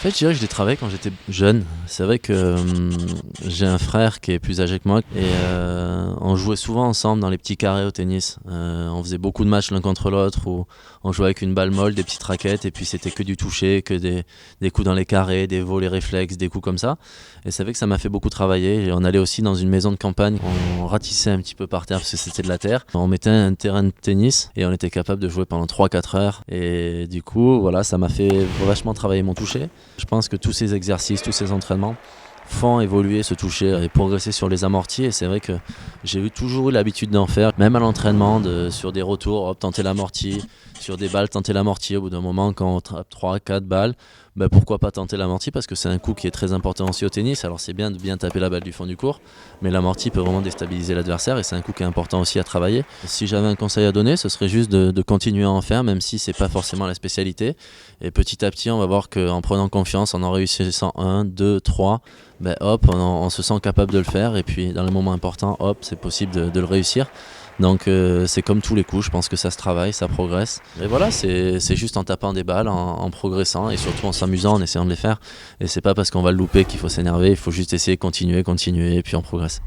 En fait, je dirais que je l'ai travaillé quand j'étais jeune. C'est vrai que j'ai un frère qui est plus âgé que moi et on jouait souvent ensemble dans les petits carrés au tennis. On faisait beaucoup de matchs l'un contre l'autre où on jouait avec une balle molle, des petites raquettes et puis c'était que du toucher, que des coups dans les carrés, des volets réflexes, des coups comme ça. Et c'est vrai que ça m'a fait beaucoup travailler. Et on allait aussi dans une maison de campagne, on ratissait un petit peu par terre parce que c'était de la terre. On mettait un terrain de tennis et on était capable de jouer pendant 3-4 heures. Et du coup, voilà, ça m'a fait vachement travailler mon toucher. Je pense que tous ces exercices, tous ces entraînements font évoluer ce toucher et progresser sur les amortis. Et c'est vrai que j'ai toujours eu l'habitude d'en faire, même à l'entraînement, sur des retours, hop, tenter l'amorti, sur des balles, tenter l'amorti. Au bout d'un moment, quand on trappe 3-4 balles, ben pourquoi pas tenter l'amorti, parce que c'est un coup qui est très important aussi au tennis. Alors c'est bien de bien taper la balle du fond du court, mais l'amorti peut vraiment déstabiliser l'adversaire et c'est un coup qui est important aussi à travailler. Si j'avais un conseil à donner, ce serait juste de continuer à en faire, même si c'est pas forcément la spécialité. Et petit à petit, on va voir qu'en prenant confiance, en réussissant 1, 2, 3, ben hop, on se sent capable de le faire. Et puis dans les moments importants, hop, c'est possible de le réussir. Donc c'est comme tous les coups, je pense que ça se travaille, ça progresse. Et voilà, c'est juste en tapant des balles, en progressant et surtout en s'amusant, en essayant de les faire. Et c'est pas parce qu'on va le louper qu'il faut s'énerver, il faut juste essayer, continuer, et puis on progresse.